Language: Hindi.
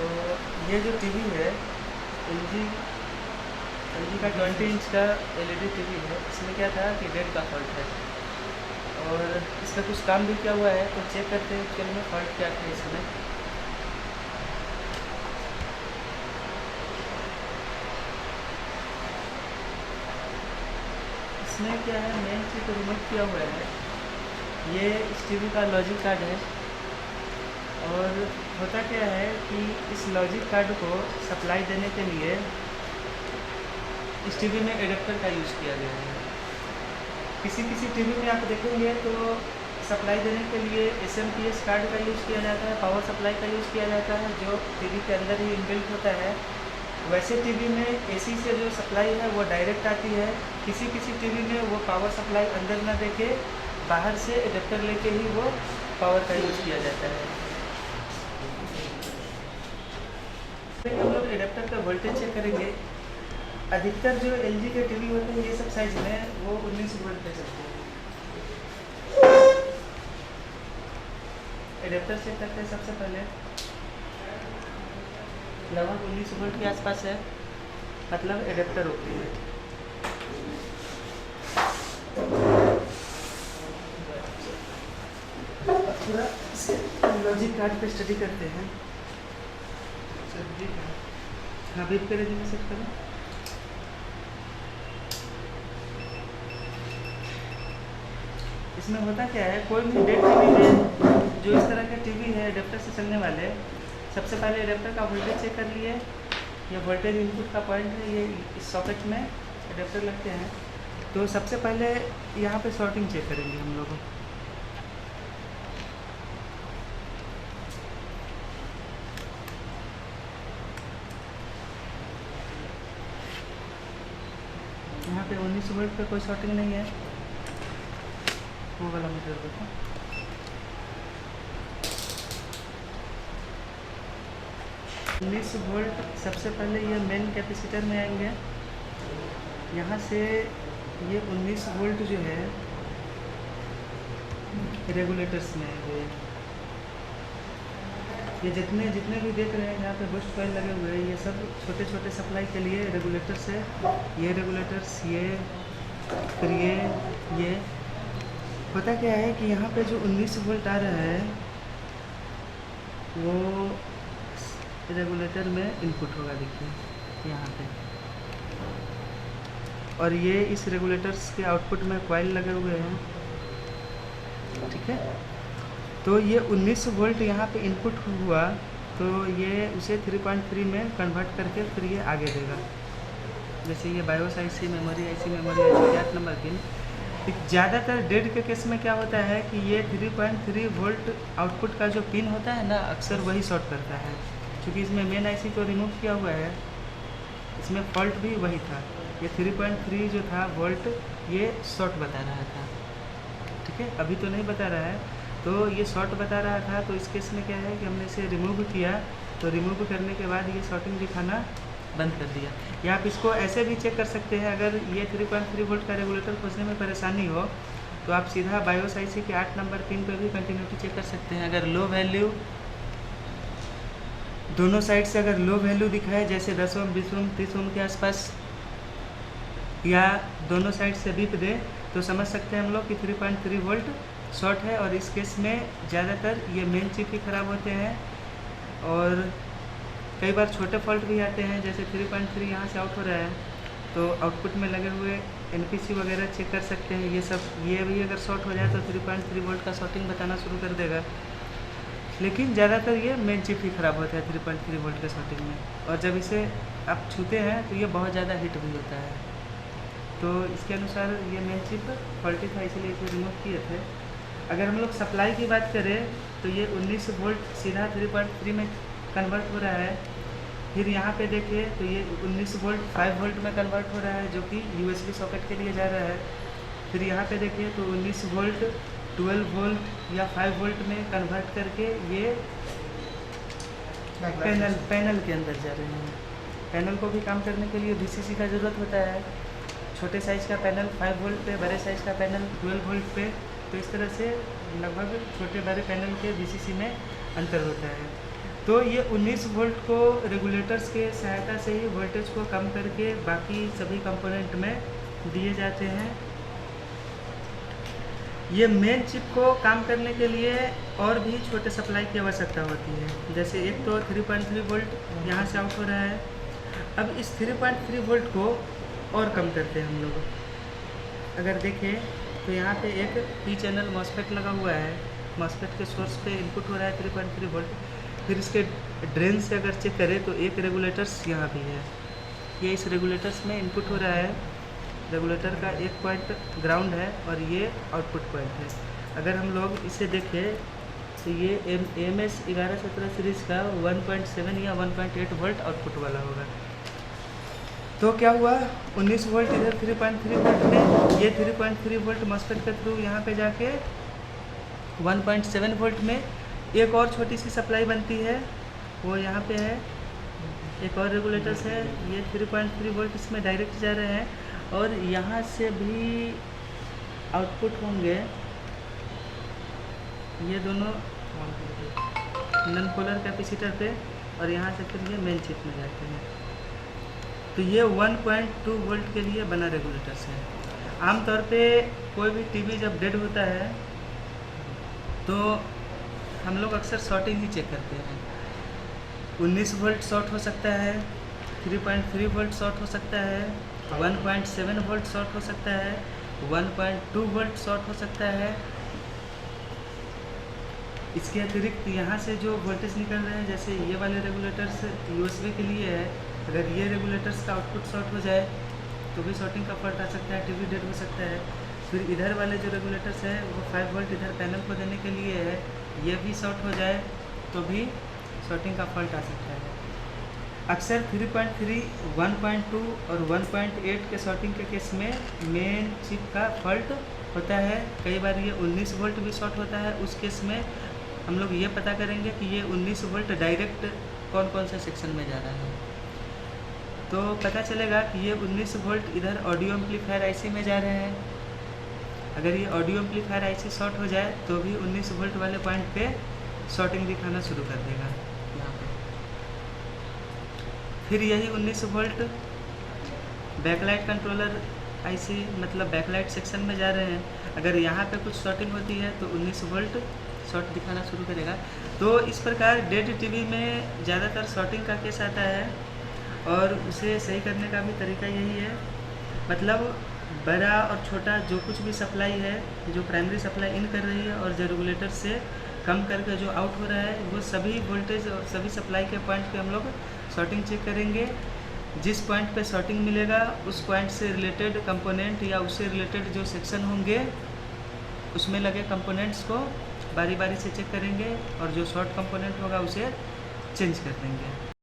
तो ये जो टीवी है एलजी एलजी का 20 इंच का एलईडी टीवी है। इसमें क्या था कि डेट का फॉल्ट है और इसका कुछ काम भी किया हुआ है, तो चेक करते हैं एक्चुअल में फॉल्ट क्या है इसमें। इसमें क्या है, मेन चीज़ तो रिमूव किया हुआ है। ये इस टीवी का लॉजिक कार्ड है और होता क्या है कि इस लॉजिक कार्ड को सप्लाई देने के लिए इस टीवी में एडेप्टर का यूज़ किया गया है। किसी किसी टीवी में आप देखेंगे तो सप्लाई देने के लिए एसएमपीएस कार्ड का यूज़ किया जाता है, पावर सप्लाई का यूज़ किया जाता है जो टीवी के अंदर ही इनबिल्ट होता है। वैसे टीवी में एसी से जो सप्लाई है वो डायरेक्ट आती है। किसी किसी टीवी में वो पावर सप्लाई अंदर ना देके बाहर से एडेप्टर लेके ही वो पावर का यूज़ किया जाता है। हम लोग एडेप्टर का वोल्टेज चेक करेंगे। अधिकतर जो एलजी के टीवी होते हैं ये सब साइज में वो 19 वोल्ट दे सकते हैं। एडेप्टर चेक करते हैं। सबसे पहले लगभग 19 वोल्ट के आसपास है, मतलब एडेप्टर ओके है। पूरा लॉजिक कार्ड पे स्टडी करते हैं। हाँ, बीप के रेंज में सेट करो। इसमें होता क्या है, कोई भी डेड टीवी में जो इस तरह के टीवी है एडेप्टर से चलने वाले, सबसे पहले एडेप्टर का वोल्टेज चेक कर लिए। ये वोल्टेज इनपुट का पॉइंट है, ये इस सॉकेट में एडेप्टर लगते हैं। तो सबसे पहले यहाँ पे शॉर्टिंग चेक करेंगे हम लोग। यहाँ पे 19 वोल्ट पे कोई शॉर्टिंग नहीं है। वो वाला मीटर देखो। उन्नीस वोल्ट सबसे पहले ये मेन कैपेसिटर में आएंगे। यहाँ से ये 19 वोल्ट जो है रेगुलेटर्स में आएंगे। ये जितने भी देख रहे हैं यहाँ पे बूस्ट कॉइल लगे हुए हैं, ये सब छोटे छोटे सप्लाई के लिए रेगुलेटर्स है। ये रेगुलेटर्स, ये फिर ये होता क्या है कि यहाँ पे जो 19 वोल्ट आ रहा है वो रेगुलेटर में इनपुट होगा, देखिए यहाँ पे। और ये इस रेगुलेटर्स के आउटपुट में कॉइल लगे हुए हैं, ठीक है। तो ये 19 वोल्ट यहाँ पे इनपुट हुआ तो ये उसे 3.3 में कन्वर्ट करके फिर ये आगे देगा। जैसे ये BIOS IC memory 8 number pin. ज़्यादातर डेड के केस में क्या होता है कि ये 3.3 वोल्ट आउटपुट का जो पिन होता है ना, अक्सर वही शॉर्ट करता है। क्योंकि इसमें मेन आईसी को रिमूव किया हुआ है, इसमें फॉल्ट भी वही था। ये 3.3 जो था वोल्ट ये शॉर्ट बता रहा था, ठीक है। अभी तो नहीं बता रहा है, तो ये शॉर्ट बता रहा था। तो इस केस में क्या है कि हमने इसे रिमूव किया, तो रिमूव करने के बाद ये शॉर्टिंग दिखाना बंद कर दिया। या आप इसको ऐसे भी चेक कर सकते हैं। अगर ये 3.3 वोल्ट का रेगुलेटर खोजने में परेशानी हो तो आप सीधा बायोस आईसी के 8 नंबर पिन पर भी कंटिन्यूटी चेक कर सकते हैं। अगर लो वैल्यू दोनों साइड से अगर लो वैल्यू दिखाए, जैसे 10 ओम 20 ओम 30 ओम के आसपास, या दोनों साइड से बीप दे, तो समझ सकते हैं हम लोग कि 3.3 वोल्ट शॉर्ट है। और इस केस में ज़्यादातर ये मेन चिप ही ख़राब होते हैं और कई बार छोटे फॉल्ट भी आते हैं। जैसे 3.3 यहाँ से आउट हो रहा है तो आउटपुट में लगे हुए एनपीसी वगैरह चेक कर सकते हैं। ये सब ये भी अगर शॉर्ट हो जाए तो 3.3 वोल्ट का शॉर्टिंग बताना शुरू कर देगा। लेकिन ज़्यादातर ये मेन चिप ही ख़राब होता है 3.3 वोल्ट के शॉर्टिंग में। और जब इसे आप छूते हैं तो ये बहुत ज़्यादा हिट भी होता है। तो इसके अनुसार ये मेन चिप फॉल्टी था, इसीलिए इसे रिमूव किए थे। अगर हम लोग सप्लाई की बात करें तो ये 19 वोल्ट सीधा 3.3 में कन्वर्ट हो रहा है। फिर यहाँ पे देखिए तो ये 19 वोल्ट 5 वोल्ट में कन्वर्ट हो रहा है, जो कि यूएसबी सॉकेट के लिए जा रहा है। फिर यहाँ पे देखिए तो 19 वोल्ट 12 वोल्ट या 5 वोल्ट में कन्वर्ट करके ये पैनल के अंदर जा रहे हैं। पैनल को भी काम करने के लिए वीसीसी का ज़रूरत होता है। छोटे साइज़ का पैनल 5 वोल्ट पे, बड़े साइज़ का पैनल 12 वोल्ट पे। तो इस तरह से लगभग छोटे बड़े पैनल के वीसीसी में अंतर होता है। तो ये 19 वोल्ट को रेगुलेटर्स के सहायता से ही वोल्टेज को कम करके बाकी सभी कंपोनेंट में दिए जाते हैं। ये मेन चिप को काम करने के लिए और भी छोटे सप्लाई की आवश्यकता होती है। जैसे एक तो 3.3 वोल्ट यहाँ से आउट हो रहा है। अब इस 3.3 वोल्ट को और कम करते हैं हम लोग। अगर देखें तो यहाँ पे एक पी चैनल मॉसफेट लगा हुआ है। मॉसफेट के सोर्स पे इनपुट हो रहा है 3.3 वोल्ट। फिर इसके ड्रेन से अगर चेक करें तो एक रेगुलेटर्स यहाँ भी है। ये इस रेगुलेटर्स में इनपुट हो रहा है। रेगुलेटर का एक पॉइंट ग्राउंड है और ये आउटपुट पॉइंट है। अगर हम लोग इसे देखें तो ये AMS 1117 सीरीज़ का 1.7 या 1.8 वोल्ट आउटपुट वाला होगा। तो क्या हुआ, 19 वोल्ट इधर 3.3 वोल्ट में, ये 3.3 वोल्ट मॉसफेट के थ्रू यहाँ पे जाके 1.7 वोल्ट में एक और छोटी सी सप्लाई बनती है, वो यहाँ पे है। एक और रेगुलेटर्स है, ये 3.3 वोल्ट इसमें डायरेक्ट जा रहे हैं और यहाँ से भी आउटपुट होंगे ये दोनों नॉन पोलर कैपेसिटर पे और यहाँ से फिर ये मेन चिप में जाते हैं। तो ये 1.2 वोल्ट के लिए बना रेगुलेटर्स है। आमतौर पे कोई भी टीवी जब डेड होता है तो हम लोग अक्सर शॉर्टिंग ही चेक करते हैं। 19 वोल्ट शॉर्ट हो सकता है, 3.3 वोल्ट शॉर्ट हो सकता है, 1.7 वोल्ट शॉर्ट हो सकता है, 1.2 वोल्ट शॉर्ट हो सकता है। इसके अतिरिक्त यहाँ से जो वोल्टेज निकल रहे हैं, जैसे ये वाले रेगुलेटर्स USB के लिए है, अगर ये रेगुलेटर्स का आउटपुट शॉर्ट हो जाए तो भी शॉर्टिंग का फॉल्ट आ सकता है, टीवी डेड हो सकता है। फिर इधर वाले जो रेगुलेटर्स है वो 5 वोल्ट इधर पैनल को देने के लिए है, ये भी शॉर्ट हो जाए तो भी शॉर्टिंग का फॉल्ट आ सकता है। अक्सर 3.3, 1.2 और 1.8 के शॉर्टिंग के केस में मेन चिप का फॉल्ट होता है। कई बार ये 19 वोल्ट भी शॉर्ट होता है। उस केस में हम लोग ये पता करेंगे कि ये 19 वोल्ट डायरेक्ट कौन कौन से सेक्शन में जा रहा है। तो पता चलेगा कि ये 19 वोल्ट इधर ऑडियो एम्पलीफायर IC में जा रहे हैं। अगर ये ऑडियो एम्पलीफायर IC शॉर्ट हो जाए तो भी 19 वोल्ट वाले पॉइंट पे शॉर्टिंग दिखाना शुरू कर देगा यहाँ पे। फिर यही 19 वोल्ट बैकलाइट कंट्रोलर IC मतलब बैकलाइट सेक्शन में जा रहे हैं। अगर यहाँ पे कुछ शॉर्टिंग होती है तो 19 वोल्ट शॉर्ट दिखाना शुरू करेगा। तो इस प्रकार डेड टीवी में ज़्यादातर शॉर्टिंग का केस आता है और उसे सही करने का भी तरीका यही है। मतलब बड़ा और छोटा जो कुछ भी सप्लाई है, जो प्राइमरी सप्लाई इन कर रही है और जो रेगुलेटर से कम करके जो आउट हो रहा है, वो सभी वोल्टेज और सभी सप्लाई के पॉइंट पे हम लोग शॉर्टिंग चेक करेंगे। जिस पॉइंट पे शॉर्टिंग मिलेगा उस पॉइंट से रिलेटेड कंपोनेंट या उससे रिलेटेड जो सेक्शन होंगे उसमें लगे कंपोनेंट्स को बारी बारी से चेक करेंगे और जो शॉर्ट कंपोनेंट होगा उसे चेंज कर देंगे।